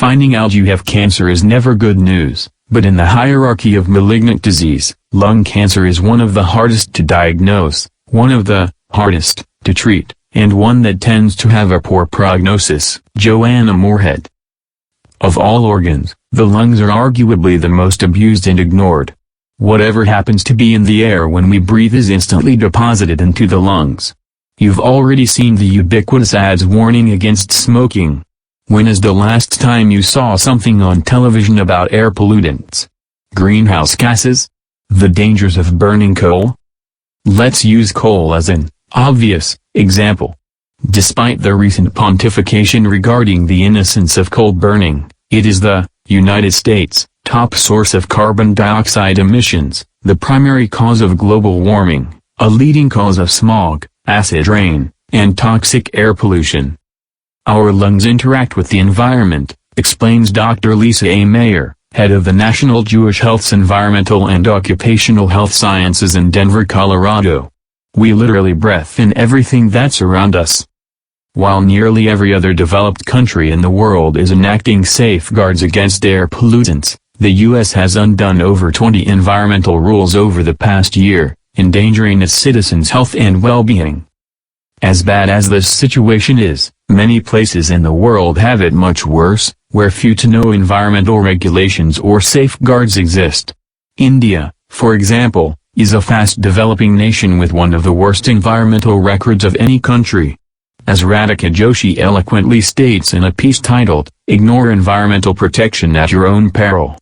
Finding out you have cancer is never good news, but in the hierarchy of malignant disease, lung cancer is one of the hardest to diagnose, one of the hardest to treat, and one that tends to have a poor prognosis. Joanna Moorhead. Of all organs, the lungs are arguably the most abused and ignored. Whatever happens to be in the air when we breathe is instantly deposited into the lungs. You've already seen the ubiquitous ads warning against smoking. When is the last time you saw something on television about air pollutants? Greenhouse gases? The dangers of burning coal? Let's use coal as an obvious example. Despite the recent pontification regarding the innocence of coal burning, it is the United States' top source of carbon dioxide emissions, the primary cause of global warming, a leading cause of smog, acid rain, and toxic air pollution. Our lungs interact with the environment, explains Dr. Lisa A. Mayer, head of the National Jewish Health's Environmental and Occupational Health Sciences in Denver, Colorado. We literally breathe in everything that's around us. While nearly every other developed country in the world is enacting safeguards against air pollutants, the U.S. has undone over 20 environmental rules over the past year, endangering its citizens' health and well-being. As bad as this situation is, many places in the world have it much worse, where few to no environmental regulations or safeguards exist. India, for example, is a fast-developing nation with one of the worst environmental records of any country. As Radhika Joshi eloquently states in a piece titled, "Ignore Environmental Protection at Your Own Peril."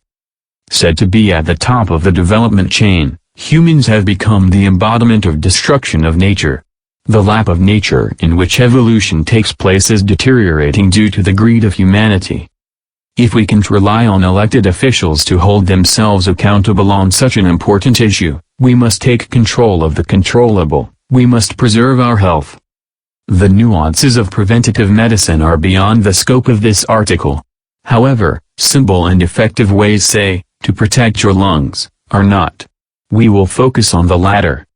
Said to be at the top of the development chain, humans have become the embodiment of destruction of nature. The lap of nature in which evolution takes place is deteriorating due to the greed of humanity. If we can't rely on elected officials to hold themselves accountable on such an important issue, we must take control of the controllable. We must preserve our health. The nuances of preventative medicine are beyond the scope of this article. However, simple and effective ways to protect your lungs, are not. We will focus on the latter.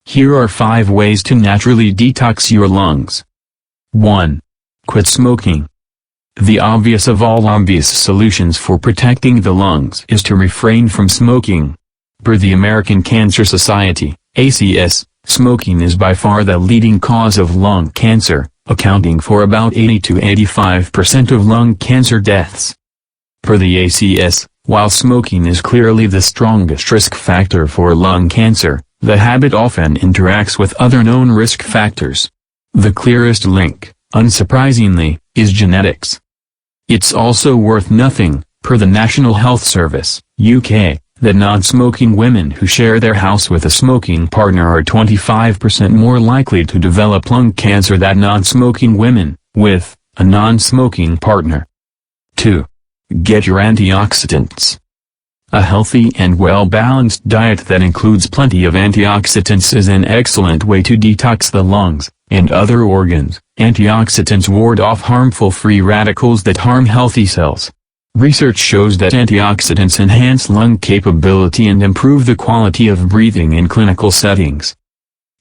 Here are 5 ways to naturally detox your lungs. 1. Quit smoking. The obvious of all obvious solutions for protecting the lungs is to refrain from smoking. Per the American Cancer Society, ACS, smoking is by far the leading cause of lung cancer, accounting for about 80 to 85% of lung cancer deaths. Per the ACS, while smoking is clearly the strongest risk factor for lung cancer, the habit often interacts with other known risk factors. The clearest link, unsurprisingly, is genetics. It's also worth noting, per the National Health Service, UK, that non-smoking women who share their house with a smoking partner are 25% more likely to develop lung cancer than non-smoking women, with a non-smoking partner. 2. Get your antioxidants. A healthy and well-balanced diet that includes plenty of antioxidants is an excellent way to detox the lungs and other organs. Antioxidants ward off harmful free radicals that harm healthy cells. Research shows that antioxidants enhance lung capability and improve the quality of breathing in clinical settings.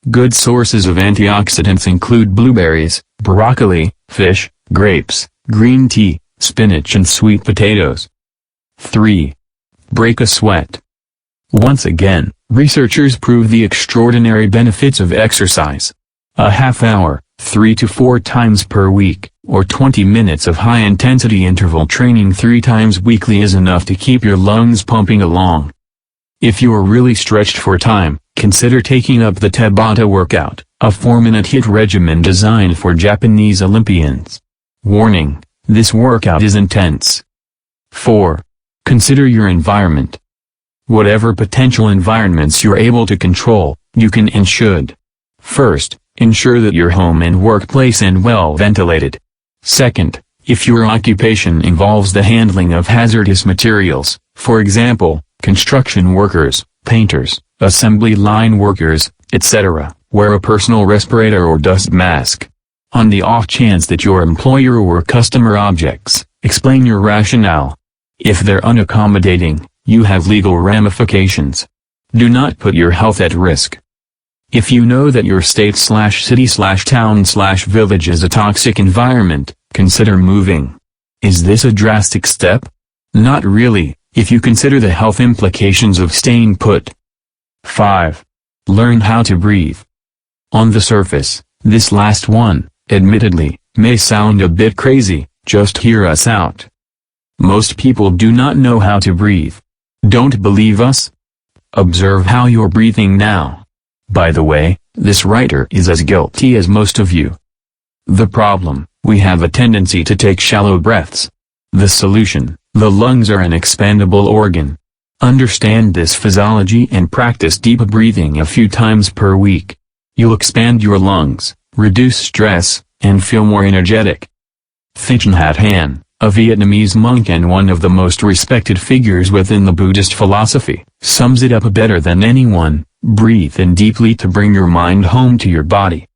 Good sources of antioxidants include blueberries, broccoli, fish, grapes, green tea, spinach and sweet potatoes. 3. Break a sweat. Once again, researchers prove the extraordinary benefits of exercise. A half hour, 3 to 4 times per week, or 20 minutes of high-intensity interval training 3 times weekly is enough to keep your lungs pumping along. If you're really stretched for time, consider taking up the Tabata workout, a 4-minute HIIT regimen designed for Japanese Olympians. Warning: this workout is intense. 4. Consider your environment. Whatever potential environments you're able to control, you can and should. First, ensure that your home and workplace are well ventilated. Second, if your occupation involves the handling of hazardous materials, for example, construction workers, painters, assembly line workers, etc., wear a personal respirator or dust mask. On the off chance that your employer or customer objects, explain your rationale. If they're unaccommodating, you have legal ramifications. Do not put your health at risk. If you know that your state/city/town/village is a toxic environment, consider moving. Is this a drastic step? Not really, if you consider the health implications of staying put. 5. Learn how to breathe. On the surface, this last one, admittedly, may sound a bit crazy. Just hear us out. Most people do not know how to breathe. Don't believe us? Observe how you're breathing now. By the way, this writer is as guilty as most of you. The problem: we have a tendency to take shallow breaths. The solution: the lungs are an expandable organ. Understand this physiology and practice deep breathing a few times per week. You'll expand your lungs, reduce stress, and feel more energetic. Thich Nhat Hanh, a Vietnamese monk and one of the most respected figures within the Buddhist philosophy, sums it up better than anyone: breathe in deeply to bring your mind home to your body.